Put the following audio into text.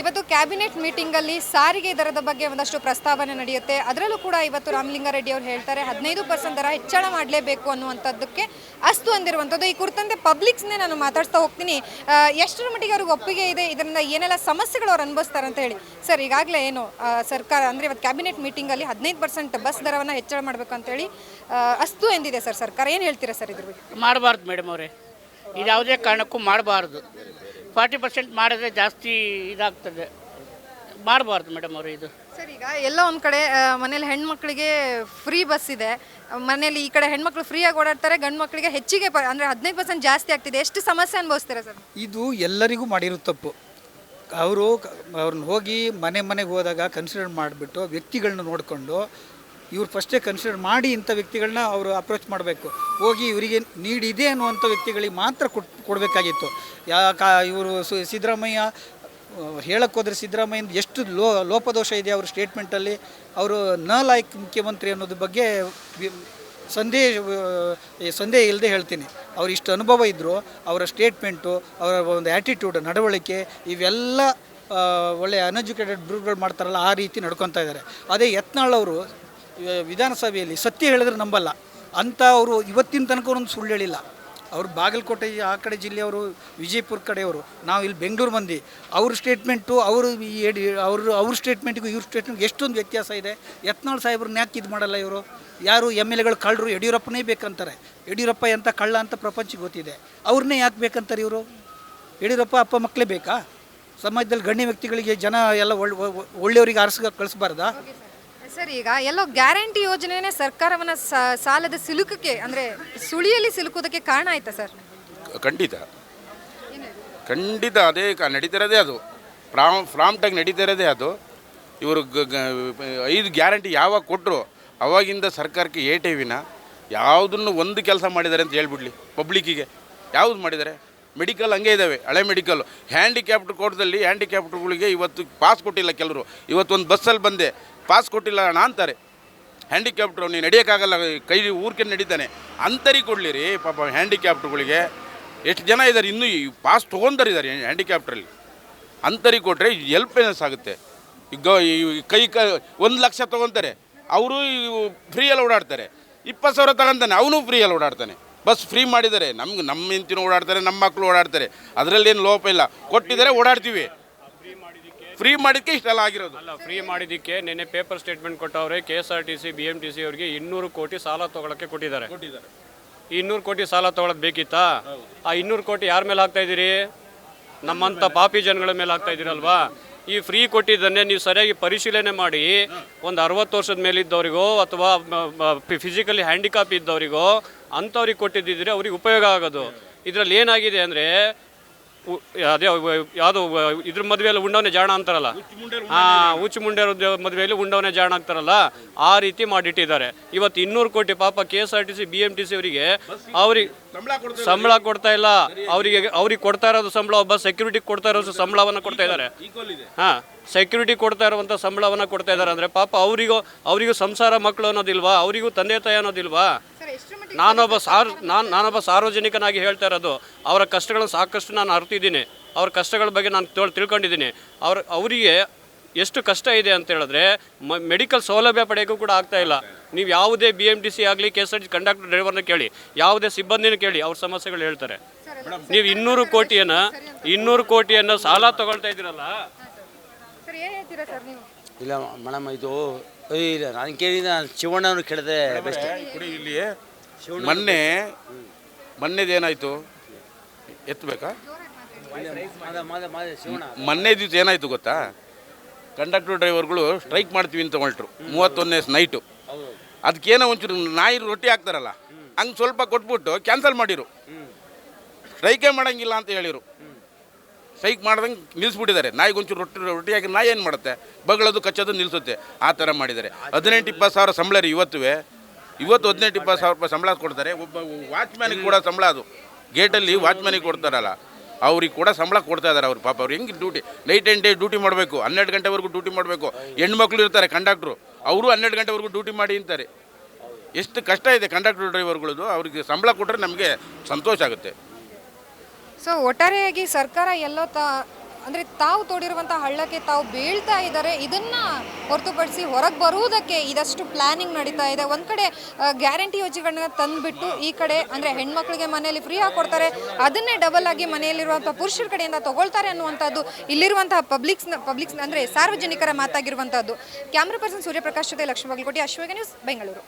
ಇವತ್ತು ಕ್ಯಾಬಿನೆಟ್ ಮೀಟಿಂಗಲ್ಲಿ ಸಾರಿಗೆ ದರದ ಬಗ್ಗೆ ಒಂದಷ್ಟು ಪ್ರಸ್ತಾವನೆ ನಡೆಯುತ್ತೆ. ಅದರಲ್ಲೂ ಕೂಡ ಇವತ್ತು ರಾಮಲಿಂಗಾರೆಡ್ಡಿ ಅವರು ಹೇಳ್ತಾರೆ 15% ದರ ಹೆಚ್ಚಳ ಮಾಡಲೇಬೇಕು ಅನ್ನುವಂಥದ್ದಕ್ಕೆ ಅಸ್ತು ಅಂದಿರುವಂಥದ್ದು. ಈ ಕುರಿತಂತೆ ಪಬ್ಲಿಕ್ಸ್ನೇ ನಾನು ಮಾತಾಡ್ತಾ ಹೋಗ್ತೀನಿ. ಎಷ್ಟರ ಮಟ್ಟಿಗೆ ಅವ್ರಿಗೆ ಒಪ್ಪಿಗೆ ಇದೆ, ಇದರಿಂದ ಏನೆಲ್ಲ ಸಮಸ್ಯೆಗಳು ಅವ್ರು ಅನುಭವಿಸ್ತಾರೆ ಅಂತ ಹೇಳಿ. ಸರ್, ಈಗಾಗಲೇ ಏನು ಸರ್ಕಾರ ಅಂದರೆ ಇವತ್ತು ಕ್ಯಾಬಿನೆಟ್ ಮೀಟಿಂಗಲ್ಲಿ 15% ಬಸ್ ದರವನ್ನು ಹೆಚ್ಚಳ ಮಾಡಬೇಕು ಅಂತೇಳಿ ಅಸ್ತು ಎಂದಿದೆ ಸರ್ ಸರ್ಕಾರ. ಏನು ಹೇಳ್ತೀರಾ ಸರ್ ಇದ್ರ ಬಗ್ಗೆ? ಮಾಡಬಾರ್ದು ಮೇಡಮ್ ಅವರೇ, ಇದು ಯಾವುದೇ ಕಾರಣಕ್ಕೂ ಮಾಡಬಾರ್ದು. 40% ಮಾಡಿದ್ರೆ ಜಾಸ್ತಿ ಇದಾಗ್ತದೆ, ಮಾಡಬಾರ್ದು ಮೇಡಮ್ ಅವರು ಇದು. ಸರ್, ಈಗ ಎಲ್ಲ ಒಂದು ಕಡೆ ಮನೇಲಿ ಹೆಣ್ಮಕ್ಳಿಗೆ ಫ್ರೀ ಬಸ್ ಇದೆ, ಮನೇಲಿ ಈ ಕಡೆ ಹೆಣ್ಮಕ್ಳು ಫ್ರೀಯಾಗಿ ಓಡಾಡ್ತಾರೆ, ಗಂಡು ಮಕ್ಕಳಿಗೆ ಹೆಚ್ಚಿಗೆ ಅಂದರೆ 15% ಜಾಸ್ತಿ ಆಗ್ತಿದೆ. ಎಷ್ಟು ಸಮಸ್ಯೆ ಅನುಭವಿಸ್ತೀರಾ ಸರ್? ಇದು ಎಲ್ಲರಿಗೂ ಮಾಡಿರೋ ತಪ್ಪು. ಅವ್ರನ್ನ ಹೋಗಿ ಮನೆಗೆ ಹೋದಾಗ ಕನ್ಸಿಡರ್ ಮಾಡಿಬಿಟ್ಟು ವ್ಯಕ್ತಿಗಳನ್ನ ನೋಡಿಕೊಂಡು ಇವ್ರು ಫಸ್ಟೇ ಕನ್ಸಿಡರ್ ಮಾಡಿ ಇಂಥ ವ್ಯಕ್ತಿಗಳನ್ನ ಅವರು ಅಪ್ರೋಚ್ ಮಾಡಬೇಕು. ಹೋಗಿ ಇವರಿಗೆ ನೀಡಿದೆ ಅನ್ನುವಂಥ ವ್ಯಕ್ತಿಗಳಿಗೆ ಮಾತ್ರ ಕೊಡಬೇಕಾಗಿತ್ತು. ಇವರು ಸಿದ್ದರಾಮಯ್ಯ ಹೇಳಕ್ಕೆ ಹೋದರೆ ಸಿದ್ದರಾಮಯ್ಯ ಎಷ್ಟು ಲೋಪದೋಷ ಇದೆ ಅವ್ರ ಸ್ಟೇಟ್ಮೆಂಟಲ್ಲಿ. ಅವರು ಲಾಯಕ್ ಮುಖ್ಯಮಂತ್ರಿ ಅನ್ನೋದ್ರ ಬಗ್ಗೆ ಸಂದೇಹ ಇಲ್ಲದೆ ಹೇಳ್ತೀನಿ. ಅವ್ರು ಇಷ್ಟು ಅನುಭವ ಇದ್ದರು, ಅವರ ಸ್ಟೇಟ್ಮೆಂಟು, ಅವರ ಒಂದು ಆ್ಯಟಿಟ್ಯೂಡ್, ನಡವಳಿಕೆ, ಇವೆಲ್ಲ ಒಳ್ಳೆಯ ಅನ್ಎಜುಕೇಟೆಡ್ ಬ್ರೂಡ್ಗಳು ಮಾಡ್ತಾರಲ್ಲ, ಆ ರೀತಿ ನಡ್ಕೊತಾ ಇದ್ದಾರೆ. ಅದೇ ಯತ್ನಾಳ್ ಅವರು ವಿಧಾನಸಭೆಯಲ್ಲಿ ಸತ್ಯ ಹೇಳಿದ್ರೆ ನಂಬಲ್ಲ ಅಂತ ಅವರು ಇವತ್ತಿನ ತನಕ ಒಂದು ಸುಳ್ಳು ಹೇಳಿಲ್ಲ. ಅವರು ಬಾಗಲಕೋಟೆ ಆ ಕಡೆ ಜಿಲ್ಲೆಯವರು, ವಿಜಯಪುರ ಕಡೆಯವರು, ನಾವು ಇಲ್ಲಿ ಬೆಂಗಳೂರು ಮಂದಿ. ಅವ್ರ ಸ್ಟೇಟ್ಮೆಂಟು ಅವ್ರ ಸ್ಟೇಟ್ಮೆಂಟಿಗೂ ಇವ್ರ ಸ್ಟೇಟ್ಮೆಂಟ್ಗೆ ಎಷ್ಟೊಂದು ವ್ಯತ್ಯಾಸ ಇದೆ. ಯತ್ನಾಳ್ ಸಾಹೇಬ್ರನ್ನ ಯಾಕೆ ಇದು ಮಾಡಲ್ಲ ಇವರು? ಯಾರು MLAಗಳು ಕಳ್ಳರು, ಯಡಿಯೂರಪ್ಪನೇ ಬೇಕಂತಾರೆ. ಯಡಿಯೂರಪ್ಪ ಎಂಥ ಕಳ್ಳ ಅಂತ ಪ್ರಪಂಚಕ್ಕೆ ಗೊತ್ತಿದೆ. ಅವ್ರನ್ನೇ ಯಾಕೆ ಬೇಕಂತಾರೆ ಇವರು? ಯಡಿಯೂರಪ್ಪ ಅಪ್ಪ ಮಕ್ಕಳೇ ಬೇಕಾ? ಸಮಾಜದಲ್ಲಿ ಗಣ್ಯ ವ್ಯಕ್ತಿಗಳಿಗೆ ಜನ ಎಲ್ಲ ಒಳ್ಳೆಯವರಿಗೆ ಕಳಿಸ್ಬಾರ್ದಾ? ಸರ್, ಈಗ ಎಲ್ಲೋ ಗ್ಯಾರಂಟಿ ಯೋಜನೆನೇ ಸರ್ಕಾರವನ್ನು ಸಾಲದ ಸಿಲುಕಕ್ಕೆ ಅಂದರೆ ಸುಳಿಯಲ್ಲಿ ಸಿಲುಕೋದಕ್ಕೆ ಕಾರಣ ಆಯ್ತಾ ಸರ್? ಖಂಡಿತ ಅದೇ ನಡೀತಿರೋದೇ ಅದು. ಫ್ರಾಮ್ಟಾಗಿ ನಡೀತಿರೋದೇ ಅದು. ಇವರು 5 ಗ್ಯಾರಂಟಿ ಯಾವಾಗ ಕೊಟ್ಟರು ಅವಾಗಿಂದ ಸರ್ಕಾರಕ್ಕೆ ಏಟೇವಿನ ಯಾವುದನ್ನು ಒಂದು ಕೆಲಸ ಮಾಡಿದ್ದಾರೆ ಅಂತ ಹೇಳ್ಬಿಡ್ಲಿ ಪಬ್ಲಿಕ್ಕಿಗೆ. ಯಾವುದು ಮಾಡಿದ್ದಾರೆ? ಮೆಡಿಕಲ್ ಹಂಗೆ ಇದ್ದಾವೆ, ಹಳೆ ಮೆಡಿಕಲ್. ಹ್ಯಾಂಡಿಕ್ಯಾಪ್ಟ್ ಕೋಟದಲ್ಲಿ ಹ್ಯಾಂಡಿಕ್ಯಾಪ್ಟ್ಗಳಿಗೆ ಇವತ್ತು ಪಾಸ್ ಕೊಟ್ಟಿಲ್ಲ ಕೆಲವರು. ಇವತ್ತೊಂದು ಬಸ್ಸಲ್ಲಿ ಬಂದೆ, ಪಾಸ್ ಕೊಟ್ಟಿಲ್ಲ ಅಣ್ಣ ಅಂತಾರೆ. ಹ್ಯಾಂಡಿಕ್ಯಾಪ್ಟ್ರು ನೀನು ನಡೆಯೋಕ್ಕಾಗಲ್ಲ, ಕೈ ಊರ್ಕೆ ನಡೀತಾನೆ ಅಂತರಿಗೆ ಕೊಡಲಿರಿ ಪಾಪ. ಹ್ಯಾಂಡಿಕ್ಯಾಪ್ಟ್ಗಳಿಗೆ ಎಷ್ಟು ಜನ ಇದ್ದಾರೆ ಇನ್ನೂ ಪಾಸ್ ತೊಗೊಂಡರಿದ್ದಾರೆ ಹ್ಯಾಂಡಿಕ್ಯಾಪ್ಟ್ರಲ್ಲಿ. ಅಂತರಿಗೆ ಕೊಟ್ಟರೆ ಎಲ್ಪ್ನೆಸ್ ಆಗುತ್ತೆ. ಈಗ ಕೈ 1 ಲಕ್ಷ ತೊಗೊತಾರೆ, ಅವರು ಫ್ರೀಯಲ್ಲಿ ಓಡಾಡ್ತಾರೆ. 20,000 ತಗೊಂತಾನೆ, ಅವನು ಫ್ರೀಯಲ್ಲಿ ಓಡಾಡ್ತಾನೆ. ಬಸ್ ಫ್ರೀ ಮಾಡಿದ್ದಾರೆ, ನಮ್ಮ ಹೆಂಡ್ತಿನೂ ಓಡಾಡ್ತಾರೆ, ನಮ್ಮ ಮಕ್ಕಳು ಓಡಾಡ್ತಾರೆ. ಅದರಲ್ಲೇನು ಲೋಪ ಇಲ್ಲ. ಕೊಟ್ಟಿದ್ದಾರೆ, ಓಡಾಡ್ತೀವಿ. ಫ್ರೀ ಮಾಡಿದ್ದಕ್ಕೆ ಇಷ್ಟೆಲ್ಲ ಆಗಿರೋದು ಅಲ್ಲ. ಫ್ರೀ ಮಾಡಿದ್ದಕ್ಕೆ ನಿನ್ನೆ ಪೇಪರ್ ಸ್ಟೇಟ್ಮೆಂಟ್ ಕೊಟ್ಟವ್ರೆ. KSRTC BMTC ಅವರಿಗೆ 200 ಕೋಟಿ ಸಾಲ ತೊಗೊಳಕ್ಕೆ ಕೊಟ್ಟಿದ್ದಾರೆ. 200 ಕೋಟಿ ಸಾಲ ತೊಗೊಳಕ್ಕೆ ಬೇಕಿತ್ತಾ? ಆ 200 ಕೋಟಿ ಯಾರ ಮೇಲೆ ಹಾಕ್ತಾ ಇದ್ದೀರಿ? ನಮ್ಮಂಥ ಪಾಪಿ ಜನಗಳ ಮೇಲೆ ಹಾಕ್ತಾ ಇದ್ದೀರಲ್ವಾ? ಈ ಫ್ರೀ ಕೊಟ್ಟಿದ್ದನ್ನೇ ನೀವು ಸರಿಯಾಗಿ ಪರಿಶೀಲನೆ ಮಾಡಿ ಒಂದು 60 ವರ್ಷದ ಮೇಲಿದ್ದವರಿಗೋ ಅಥವಾ ಫಿಸಿಕಲಿ ಹ್ಯಾಂಡಿಕ್ಯಾಪ್ ಇದ್ದವರಿಗೋ ಅಂಥವ್ರಿಗೆ ಕೊಟ್ಟಿದ್ದಿದ್ರೆ ಅವ್ರಿಗೆ ಉಪಯೋಗ ಆಗೋದು. ಇದರಲ್ಲಿ ಏನಾಗಿದೆ ಅಂದರೆ ಅದೇ ಯಾವುದು ಇದ್ರ ಮದುವೆಯಲ್ಲಿ ಉಂಡವನೇ ಜಾಣ ಅಂತಾರಲ್ಲ, ಹುಚ್ಚು ಮುಂಡೇರ ಮದುವೆಯಲ್ಲಿ ಉಂಡವನೇ ಜಾಣ ಆಗ್ತಾರಲ್ಲ, ಆ ರೀತಿ ಮಾಡಿಟ್ಟಿದ್ದಾರೆ. ಇವತ್ತು 200 ಕೋಟಿ ಪಾಪ KSRTC BMTC ಅವರಿಗೆ ಸಂಬಳ ಕೊಡ್ತಾ ಇಲ್ಲ. ಅವ್ರಿಗೆ ಕೊಡ್ತಾ ಇರೋದು ಸಂಬಳ, ಒಬ್ಬ ಸೆಕ್ಯೂರಿಟಿ ಕೊಡ್ತಾ ಇರೋದು ಸಂಬಳವನ್ನು ಕೊಡ್ತಾ ಇದ್ದಾರೆ. ಸೆಕ್ಯೂರಿಟಿ ಕೊಡ್ತಾ ಇರುವಂಥ ಸಂಬಳವನ್ನು ಕೊಡ್ತಾ ಇದ್ದಾರೆ ಅಂದರೆ ಪಾಪ ಅವರಿಗೂ ಸಂಸಾರ ಮಕ್ಕಳು ಅನ್ನೋದಿಲ್ವಾ? ಅವರಿಗೂ ತಂದೆ ತಾಯಿ ಅನ್ನೋದಿಲ್ವಾ? ನಾನೊಬ್ಬ ಸಾರ್ವಜನಿಕನಾಗಿ ಹೇಳ್ತಾ ಇರೋದು, ಅವರ ಕಷ್ಟಗಳನ್ನು ಸಾಕಷ್ಟು ನಾನು ಅರ್ತಿದ್ದೀನಿ. ಅವ್ರ ಕಷ್ಟಗಳ ಬಗ್ಗೆ ನಾನು ತಿಳ್ಕೊಂಡಿದ್ದೀನಿ. ಅವರಿಗೆ ಎಷ್ಟು ಕಷ್ಟ ಇದೆ ಅಂತ ಹೇಳಿದ್ರೆ ಮೆಡಿಕಲ್ ಸೌಲಭ್ಯ ಪಡೆಯೋಕ್ಕೂ ಕೂಡ ಆಗ್ತಾ ಇಲ್ಲ. ನೀವು ಯಾವುದೇ BMTC ಆಗಲಿ, KSRTC ಕಂಡಕ್ಟರ್ ಡ್ರೈವರ್ನ ಕೇಳಿ, ಯಾವುದೇ ಸಿಬ್ಬಂದಿನ ಕೇಳಿ, ಅವ್ರ ಸಮಸ್ಯೆಗಳು ಹೇಳ್ತಾರೆ. ನೀವು 200 ಕೋಟಿಯನ್ನು ಸಾಲ ತಗೊಳ್ತಾ ಇದ್ದೀರಲ್ಲ. ಇಲ್ಲ ಮೇಡಮ್, ಇದು ಇಲ್ಲ, ನಾನು ಕೇಳಿದ ಶಿವಣ್ಣವ್ರು ಕೇಳಿದೆ ಬೆಸ್ಟ್. ಇಲ್ಲಿ ಮೊನ್ನೆದೇನಾಯಿತು ಎತ್ತಬೇಕಾ? ಮೊನ್ನೆ ದಿವಸ ಏನಾಯಿತು ಗೊತ್ತಾ? ಕಂಡಕ್ಟರ್ ಡ್ರೈವರ್ಗಳು ಸ್ಟ್ರೈಕ್ ಮಾಡ್ತೀವಿ ಅಂತ ಹೊರಟ್ರು 31ನೇ ನೈಟು. ಅದಕ್ಕೇನೋ ಒಂಚೂರು ನಾಯಿ ರೊಟ್ಟಿ ಹಾಕ್ತಾರಲ್ಲ, ಹಂಗೆ ಸ್ವಲ್ಪ ಕೊಟ್ಬಿಟ್ಟು ಕ್ಯಾನ್ಸಲ್ ಮಾಡಿರು. ಸ್ಟ್ರೈಕೇ ಮಾಡೋಂಗಿಲ್ಲ ಅಂತ ಹೇಳಿರು. ಸ್ಟ್ರೈಕ್ ಮಾಡ್ದಂಗೆ ನಿಲ್ಲಿಸ್ಬಿಟ್ಟಿದ್ದಾರೆ. ನಾಯಿಗೆ ಒಂಚೂರು ರೊಟ್ಟಿ ಹಾಕಿ ನಾಯಿ ಏನು ಮಾಡುತ್ತೆ? ಬಗಳದು ಕಚ್ಚೋದು ನಿಲ್ಲಿಸುತ್ತೆ. ಆ ಥರ ಮಾಡಿದ್ದಾರೆ. 18-20 ಸಾವಿರ ಸಂಬಳ ರೀ ಇವತ್ತು 18-20 ಸಾವಿರ ರೂಪಾಯಿ ಸಂಬಳ ಕೊಡ್ತಾರೆ. ಒಬ್ಬ ವಾಚ್ಮ್ಯಾನಿಗೆ ಕೂಡ ಸಂಬಳ, ಅದು ಗೇಟಲ್ಲಿ ವಾಚ್ಮ್ಯಾನಿಗೆ ಕೊಡ್ತಾರಲ್ಲ, ಅವ್ರಿಗೆ ಕೂಡ ಸಂಬಳ ಕೊಡ್ತಾ ಇದ್ದಾರೆ. ಅವ್ರು ಪಾಪ ಅವ್ರು ಹೆಂಗೆ duty night and day duty ಮಾಡಬೇಕು, 12 ಗಂಟೆವರೆಗೂ ಡ್ಯೂಟಿ ಮಾಡಬೇಕು. ಹೆಣ್ಮಕ್ಳು ಇರ್ತಾರೆ ಕಂಡಕ್ಟ್ರು, ಅವರು 12 ಗಂಟೆವರೆಗೂ ಡ್ಯೂಟಿ ಮಾಡಿ ಅಂತಾರೆ. ಎಷ್ಟು ಕಷ್ಟ ಇದೆ ಕಂಡಕ್ಟರ್ ಡ್ರೈವರ್ಗಳದ್ದು. ಅವ್ರಿಗೆ ಸಂಬಳ ಕೊಟ್ಟರೆ ನಮಗೆ ಸಂತೋಷ ಆಗುತ್ತೆ. ಸೊ ಒಟ್ಟಾರೆಯಾಗಿ ಸರ್ಕಾರ ಎಲ್ಲೋ ಅಂದರೆ ತಾವು ತೋಡಿರುವಂಥ ಹಳ್ಳಕ್ಕೆ ತಾವು ಬೀಳ್ತಾ ಇದ್ದಾರೆ. ಇದನ್ನು ಹೊರತುಪಡಿಸಿ ಹೊರಗೆ ಬರುವುದಕ್ಕೆ ಇದಷ್ಟು ಪ್ಲ್ಯಾನಿಂಗ್ ನಡೀತಾ ಇದೆ. ಒಂದು ಕಡೆ ಗ್ಯಾರಂಟಿ ಯೋಜನೆಗಳನ್ನ ತಂದುಬಿಟ್ಟು ಈ ಕಡೆ ಅಂದರೆ ಹೆಣ್ಮಕ್ಳಿಗೆ ಮನೆಯಲ್ಲಿ ಫ್ರೀ ಆಗಿ ಕೊಡ್ತಾರೆ, ಅದನ್ನೇ ಡಬಲ್ ಆಗಿ ಮನೆಯಲ್ಲಿರುವಂಥ ಪುರುಷರ ಕಡೆಯಿಂದ ತಗೊಳ್ತಾರೆ ಅನ್ನುವಂಥದ್ದು ಇಲ್ಲಿರುವಂತಹ ಪಬ್ಲಿಕ್ಸ್ ಅಂದರೆ ಸಾರ್ವಜನಿಕರ ಮಾತಾಗಿರುವಂಥದ್ದು. ಕ್ಯಾಮ್ರಾ ಪರ್ಸನ್ ಸೂರ್ಯಪ್ರಕಾಶ್ ಜೊತೆ ಲಕ್ಷ್ಮೀ ಬಾಗಲಕೋಟೆ, ಅಶ್ವಗ ನ್ಯೂಸ್, ಬೆಂಗಳೂರು.